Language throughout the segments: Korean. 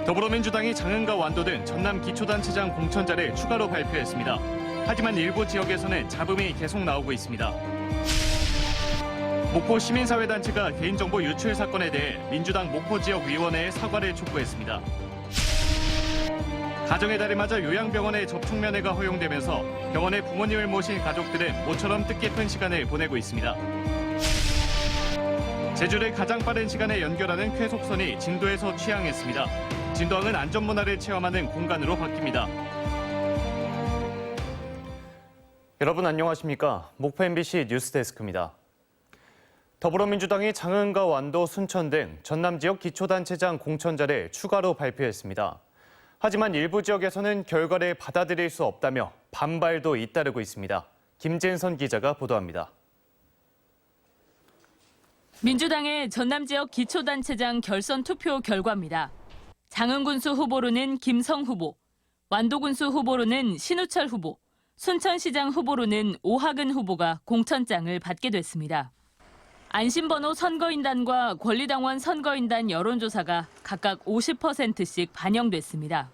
더불어민주당이 장흥과 완도 등 전남 기초단체장 공천자를 추가로 발표했습니다. 하지만 일부 지역에서는 잡음이 계속 나오고 있습니다. 목포 시민사회단체가 개인정보 유출 사건에 대해 민주당 목포 지역 위원회에 사과를 촉구했습니다. 가정의 달을 맞아 요양병원의 접촉면회가 허용되면서 병원에 부모님을 모신 가족들은 모처럼 뜻깊은 시간을 보내고 있습니다. 제주를 가장 빠른 시간에 연결하는 쾌속선이 진도에서 취항했습니다. 진도항은 안전문화를 체험하는 공간으로 바뀝니다. 여러분 안녕하십니까? 목포 MBC 뉴스데스크입니다. 더불어민주당이 장흥과 완도, 순천 등 전남 지역 기초단체장 공천자를 추가로 발표했습니다. 하지만 일부 지역에서는 결과를 받아들일 수 없다며 반발도 잇따르고 있습니다. 김진선 기자가 보도합니다. 민주당의 전남 지역 기초단체장 결선 투표 결과입니다. 장흥군수 후보로는 김성 후보, 완도군수 후보로는 신우철 후보, 순천시장 후보로는 오하근 후보가 공천장을 받게 됐습니다. 안심번호 선거인단과 권리당원 선거인단 여론조사가 각각 50%씩 반영됐습니다.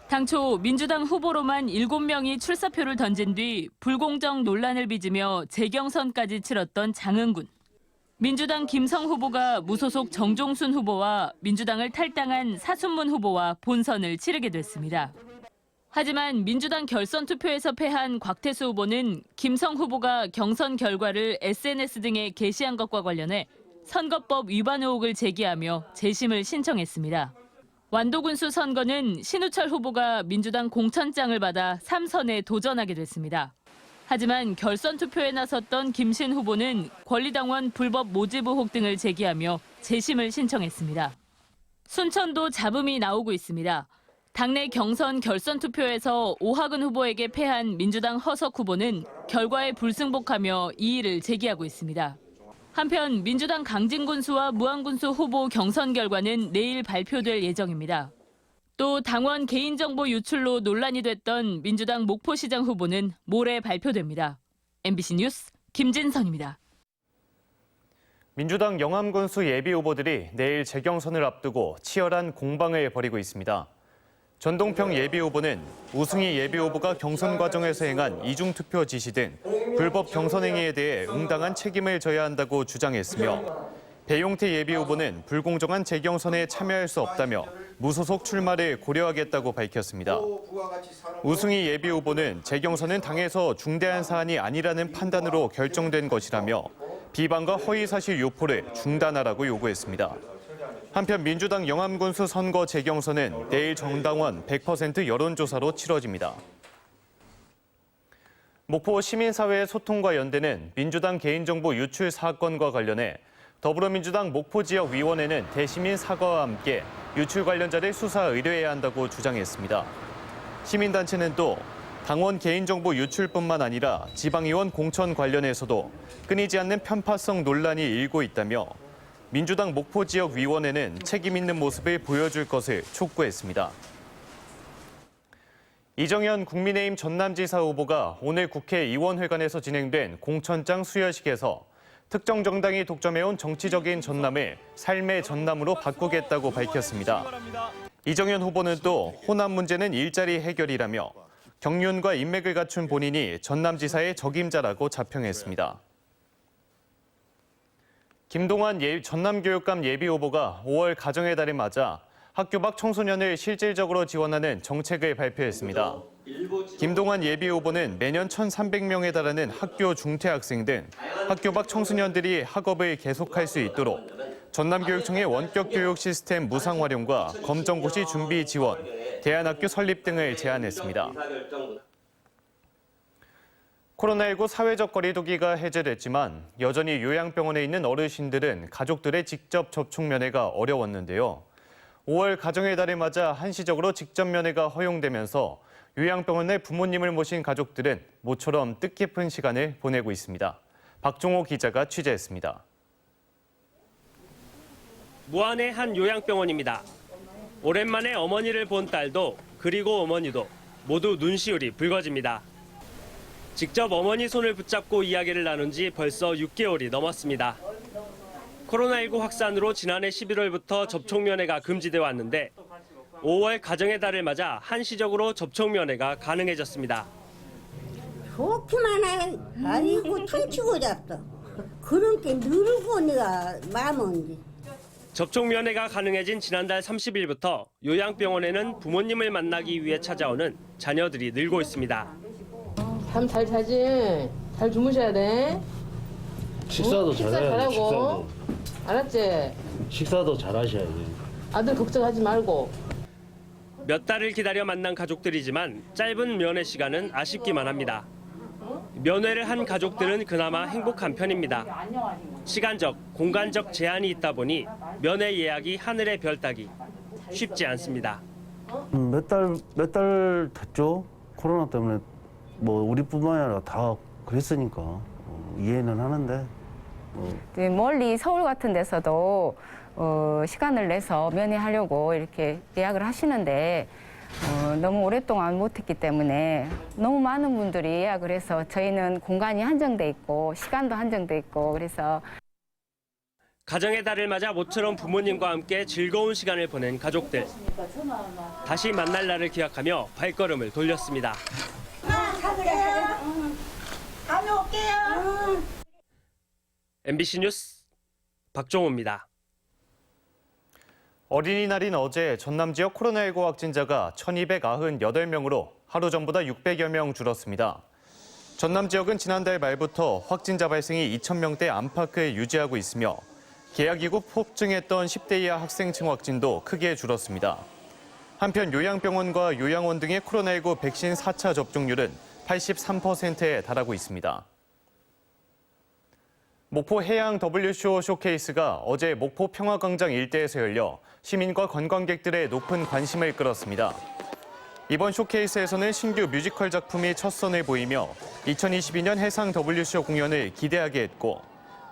당초 민주당 후보로만 7명이 출사표를 던진 뒤 불공정 논란을 빚으며 재경선까지 치렀던 장흥군. 민주당 김성 후보가 무소속 정종순 후보와 민주당을 탈당한 사순문 후보와 본선을 치르게 됐습니다. 하지만 민주당 결선 투표에서 패한 곽태수 후보는 김성 후보가 경선 결과를 SNS 등에 게시한 것과 관련해 선거법 위반 의혹을 제기하며 재심을 신청했습니다. 완도군수 선거는 신우철 후보가 민주당 공천장을 받아 3선에 도전하게 됐습니다. 하지만 결선 투표에 나섰던 김신 후보는 권리당원 불법 모집 의혹 등을 제기하며 재심을 신청했습니다. 순천도 잡음이 나오고 있습니다. 당내 경선 결선 투표에서 오하근 후보에게 패한 민주당 허석 후보는 결과에 불승복하며 이의를 제기하고 있습니다. 한편 민주당 강진군수와 무안군수 후보 경선 결과는 내일 발표될 예정입니다. 또 당원 개인정보 유출로 논란이 됐던 민주당 목포시장 후보는 모레 발표됩니다. MBC 뉴스 김진선입니다. 민주당 영암군수 예비 후보들이 내일 재경선을 앞두고 치열한 공방을 벌이고 있습니다. 전동평 예비 후보는 우승희 예비 후보가 경선 과정에서 행한 이중투표 지시 등 불법 경선 행위에 대해 응당한 책임을 져야 한다고 주장했으며 배용태 예비 후보는 불공정한 재경선에 참여할 수 없다며 무소속 출마를 고려하겠다고 밝혔습니다. 우승희 예비 후보는 재경선은 당에서 중대한 사안이 아니라는 판단으로 결정된 것이라며 비방과 허위사실 유포를 중단하라고 요구했습니다. 한편 민주당 영암군수 선거 재경선은 내일 정당원 100% 여론조사로 치러집니다. 목포 시민사회 소통과 연대는 민주당 개인정보 유출 사건과 관련해 더불어민주당 목포지역위원회는 대시민 사과와 함께 유출 관련자를 수사 의뢰해야 한다고 주장했습니다. 시민단체는 또 당원 개인정보 유출뿐만 아니라 지방의원 공천 관련해서도 끊이지 않는 편파성 논란이 일고 있다며 민주당 목포지역위원회는 책임 있는 모습을 보여줄 것을 촉구했습니다. 이정현 국민의힘 전남지사 후보가 오늘 국회의원회관에서 진행된 공천장 수여식에서 특정 정당이 독점해온 정치적인 전남을 삶의 전남으로 바꾸겠다고 밝혔습니다. 이정현 후보는 또 호남 문제는 일자리 해결이라며 경륜과 인맥을 갖춘 본인이 전남지사의 적임자라고 자평했습니다. 김동완 전남교육감 예비후보가 5월 가정의 달을 맞아 학교 밖 청소년을 실질적으로 지원하는 정책을 발표했습니다. 김동완 예비후보는 매년 1,300명에 달하는 학교 중퇴학생 등 학교 밖 청소년들이 학업을 계속할 수 있도록 전남교육청의 원격교육 시스템 무상 활용과 검정고시 준비 지원, 대안학교 설립 등을 제안했습니다. 코로나19 사회적 거리두기가 해제됐지만 여전히 요양병원에 있는 어르신들은 가족들의 직접 접촉 면회가 어려웠는데요. 5월 가정의 달을 맞아 한시적으로 직접 면회가 허용되면서 요양병원 내 부모님을 모신 가족들은 모처럼 뜻깊은 시간을 보내고 있습니다. 박종호 기자가 취재했습니다. 무안의 한 요양병원입니다. 오랜만에 어머니를 본 딸도 그리고 어머니도 모두 눈시울이 붉어집니다. 직접 어머니 손을 붙잡고 이야기를 나눈 지 벌써 6개월이 넘었습니다. 코로나19 확산으로 지난해 11월부터 접촉 면회가 금지돼 왔는데 5월 가정의 달을 맞아 한시적으로 접촉 면회가 가능해졌습니다. 좋기만 해. 아이고 퉁치고 잡어. 그런 게 누르고 내가 마음은 접촉 면회가 가능해진 지난달 30일부터 요양병원에는 부모님을 만나기 위해 찾아오는 자녀들이 늘고 있습니다. 잠 잘 자지? 잘 주무셔야 돼. 식사도 식사 잘해야지. 잘하고. 식사도. 알았지? 식사도 잘하셔야지. 아들 걱정하지 말고. 몇 달을 기다려 만난 가족들이지만 짧은 면회 시간은 아쉽기만 합니다. 면회를 한 가족들은 그나마 행복한 편입니다. 시간적, 공간적 제한이 있다 보니 면회 예약이 하늘의 별 따기 쉽지 않습니다. 몇 달 됐죠? 코로나 때문에 뭐 우리뿐만 아니라 다 그랬으니까 이해는 하는데. 멀리 서울 같은 데서도 시간을 내서 면회하려고 이렇게 예약을 하시는데 너무 오랫동안 못했기 때문에 너무 많은 분들이 예약을 해서 저희는 공간이 한정돼 있고 시간도 한정돼 있고 그래서 가정의 달을 맞아 모처럼 부모님과 함께 즐거운 시간을 보낸 가족들. 다시 만날 날을 기약하며 발걸음을 돌렸습니다. 다녀올게요. MBC 뉴스 박종호입니다. 어린이날인 어제 전남 지역 코로나19 확진자가 1,298명으로 하루 전보다 600여 명 줄었습니다. 전남 지역은 지난달 말부터 확진자 발생이 2,000명대 안팎을 유지하고 있으며 계약 이후 폭증했던 10대 이하 학생층 확진도 크게 줄었습니다. 한편 요양병원과 요양원 등의 코로나19 백신 4차 접종률은 83%에 달하고 있습니다. 목포 해양 WCO 쇼케이스가 어제 목포 평화광장 일대에서 열려 시민과 관광객들의 높은 관심을 끌었습니다. 이번 쇼케이스에서는 신규 뮤지컬 작품이 첫 선을 보이며 2022년 해상 WCO 공연을 기대하게 했고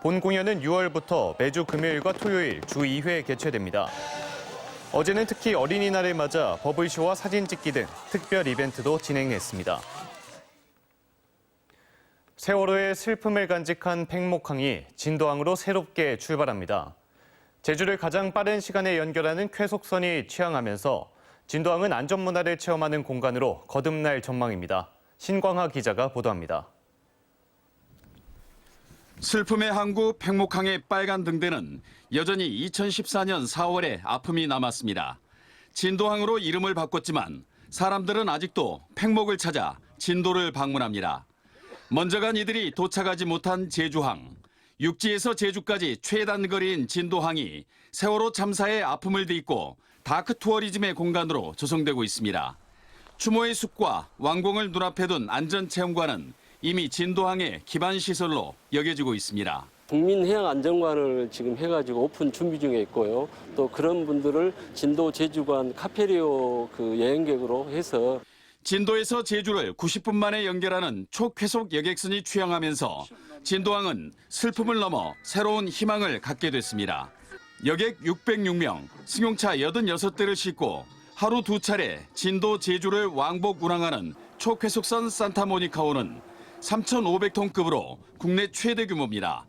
본 공연은 6월부터 매주 금요일과 토요일 주 2회 개최됩니다. 어제는 특히 어린이날을 맞아 버블쇼와 사진 찍기 등 특별 이벤트도 진행했습니다. 세월호의 슬픔을 간직한 팽목항이 진도항으로 새롭게 출발합니다. 제주를 가장 빠른 시간에 연결하는 쾌속선이 취항하면서 진도항은 안전문화를 체험하는 공간으로 거듭날 전망입니다. 신광하 기자가 보도합니다. 슬픔의 항구 팽목항의 빨간 등대는 여전히 2014년 4월에 아픔이 남았습니다. 진도항으로 이름을 바꿨지만 사람들은 아직도 팽목을 찾아 진도를 방문합니다. 먼저 간 이들이 도착하지 못한 제주항. 육지에서 제주까지 최단거리인 진도항이 세월호 참사의 아픔을 딛고 다크 투어리즘의 공간으로 조성되고 있습니다. 추모의 숲과 왕궁을 눈앞에 둔 안전체험관은 이미 진도항의 기반 시설로 여겨지고 있습니다. 국민해양안전관을 지금 해가지고 오픈 준비 중에 있고요. 또 그런 분들을 진도 제주관 카페리오 여행객으로 해서 진도에서 제주를 90분 만에 연결하는 초쾌속 여객선이 취항하면서 진도항은 슬픔을 넘어 새로운 희망을 갖게 됐습니다. 여객 606명, 승용차 86대를 싣고 하루 2차례 진도 제주를 왕복 운항하는 초쾌속선 산타모니카호는 3,500톤급으로 국내 최대 규모입니다.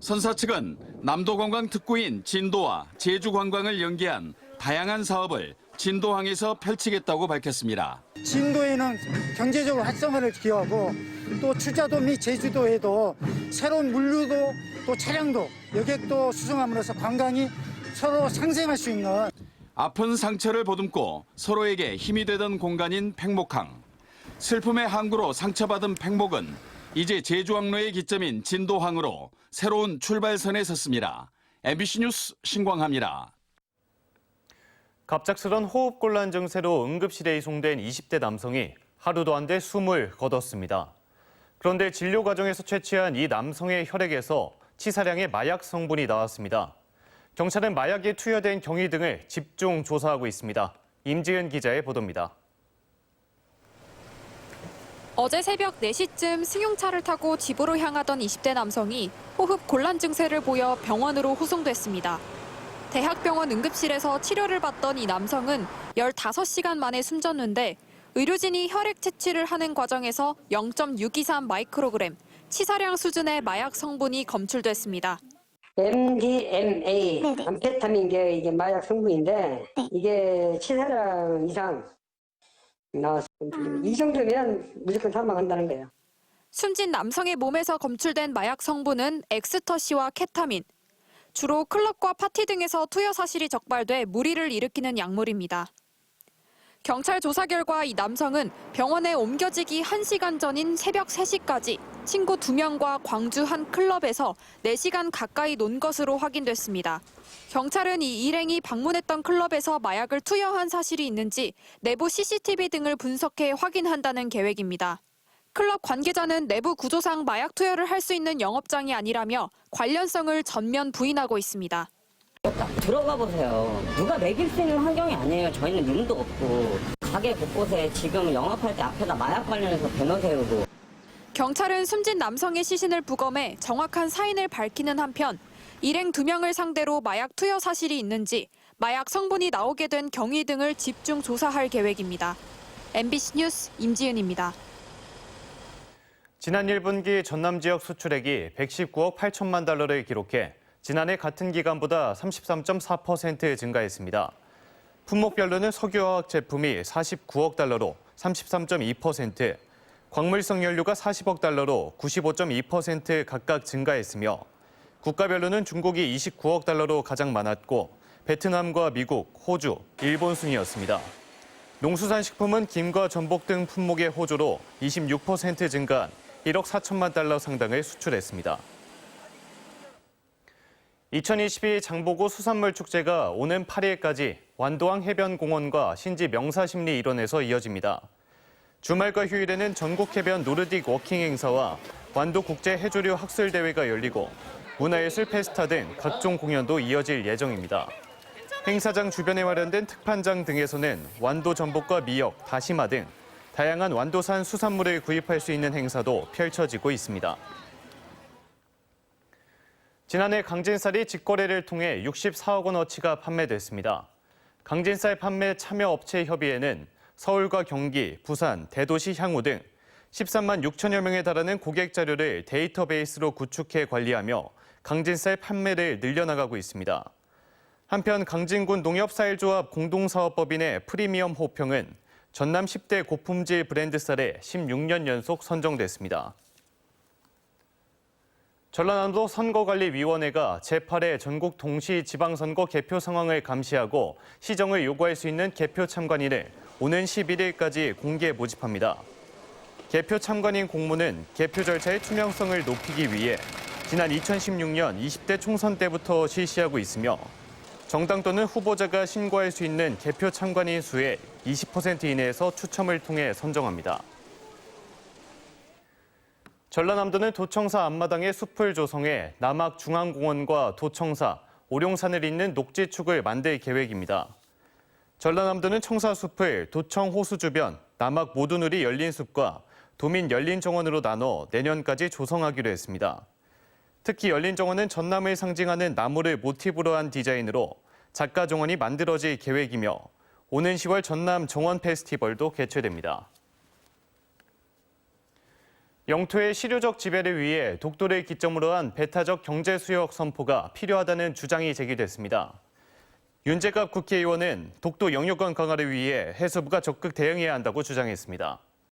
선사 측은 남도 관광 특구인 진도와 제주 관광을 연계한 다양한 사업을 진도항에서 펼치겠다고 밝혔습니다. 진도에는 경제적으로 활성화를 기여하고 또 추자도 및 제주도에도 새로운 물류도 또 차량도 여객도 수송함으로써 관광이 서로 상생할 수 있는 아픈 상처를 보듬고 서로에게 힘이 되던 공간인 팽목항. 슬픔의 항구로 상처받은 팽목은 이제 제주항로의 기점인 진도항으로 새로운 출발선에 섰습니다. MBC 뉴스 신광하입니다. 갑작스런 호흡곤란 증세로 응급실에 이송된 20대 남성이 하루도 안 돼 숨을 거뒀습니다. 그런데 진료 과정에서 채취한 이 남성의 혈액에서 치사량의 마약 성분이 나왔습니다. 경찰은 마약이 투여된 경위 등을 집중 조사하고 있습니다. 임지은 기자의 보도입니다. 어제 새벽 4시쯤 승용차를 타고 집으로 향하던 20대 남성이 호흡 곤란 증세를 보여 병원으로 후송됐습니다. 대학병원 응급실에서 치료를 받던 이 남성은 15시간 만에 숨졌는데 의료진이 혈액 채취를 하는 과정에서 0.623 마이크로그램, 치사량 수준의 마약 성분이 검출됐습니다. MDMA, 암페타민 게 이게 마약 성분인데 이게 7사람 이상 나왔어. 이 정도면 무조건 사망한다는 거예요. 숨진 남성의 몸에서 검출된 마약 성분은 엑스터시와 케타민. 주로 클럽과 파티 등에서 투여 사실이 적발돼 무리를 일으키는 약물입니다. 경찰 조사 결과 이 남성은 병원에 옮겨지기 1시간 전인 새벽 3시까지 친구 2명과 광주 한 클럽에서 4시간 가까이 논 것으로 확인됐습니다. 경찰은 이 일행이 방문했던 클럽에서 마약을 투여한 사실이 있는지 내부 CCTV 등을 분석해 확인한다는 계획입니다. 클럽 관계자는 내부 구조상 마약 투여를 할 수 있는 영업장이 아니라며 관련성을 전면 부인하고 있습니다. 들어가 보세요. 누가 먹일 수 있는 환경이 아니에요. 저희는 눈도 없고 가게 곳곳에 지금 영업할 때 앞에다 마약 관련해서 배너 세우고. 경찰은 숨진 남성의 시신을 부검해 정확한 사인을 밝히는 한편 일행 2명을 상대로 마약 투여 사실이 있는지 마약 성분이 나오게 된 경위 등을 집중 조사할 계획입니다. MBC 뉴스 임지은입니다. 지난 1분기 전남 지역 수출액이 119억 8천만 달러를 기록해 지난해 같은 기간보다 33.4% 증가했습니다. 품목별로는 석유화학 제품이 49억 달러로 33.2%, 광물성 연료가 40억 달러로 95.2% 각각 증가했으며 국가별로는 중국이 29억 달러로 가장 많았고 베트남과 미국, 호주, 일본 순이었습니다. 농수산식품은 김과 전복 등 품목의 호조로 26% 증가한 1억 4천만 달러 상당을 수출했습니다. 2022 장보고 수산물 축제가 오는 8일까지 완도항 해변공원과 신지 명사심리 일원에서 이어집니다. 주말과 휴일에는 전국 해변 노르딕 워킹 행사와 완도 국제 해조류 학술 대회가 열리고 문화예술 페스타 등 각종 공연도 이어질 예정입니다. 행사장 주변에 마련된 특판장 등에서는 완도 전복과 미역, 다시마 등 다양한 완도산 수산물을 구입할 수 있는 행사도 펼쳐지고 있습니다. 지난해 강진쌀이 직거래를 통해 64억 원어치가 판매됐습니다. 강진쌀 판매 참여 업체 협의회는 서울과 경기, 부산, 대도시 향후 등 13만 6천여 명에 달하는 고객 자료를 데이터베이스로 구축해 관리하며 강진쌀 판매를 늘려나가고 있습니다. 한편 강진군 농협사일조합 공동사업법인의 프리미엄 호평은 전남 10대 고품질 브랜드 쌀에 16년 연속 선정됐습니다. 전라남도 선거관리위원회가 제8회 전국 동시지방선거 개표 상황을 감시하고 시정을 요구할 수 있는 개표 참관인을 오는 11일까지 공개 모집합니다. 개표 참관인 공모는 개표 절차의 투명성을 높이기 위해 지난 2016년 20대 총선 때부터 실시하고 있으며 정당 또는 후보자가 신고할 수 있는 개표 참관인 수의 20% 이내에서 추첨을 통해 선정합니다. 전라남도는 도청사 앞마당에 숲을 조성해 남학중앙공원과 도청사, 오룡산을 잇는 녹지축을 만들 계획입니다. 전라남도는 청사숲을 도청호수 주변, 남학 모두누리 열린숲과 도민 열린정원으로 나눠 내년까지 조성하기로 했습니다. 특히 열린정원은 전남을 상징하는 나무를 모티브로 한 디자인으로 작가 정원이 만들어질 계획이며 오는 10월 전남 정원 페스티벌도 개최됩니다. 영토의 실효적 지배를 위해 독도를 기점으로 한 배타적 경제 수역 선포가 필요하다는 주장이 제기됐습니다. 윤재갑 국회의원은 독도 영유권 강화를 위해 해수부가 적극 대응해야 한다고 주장했습니다.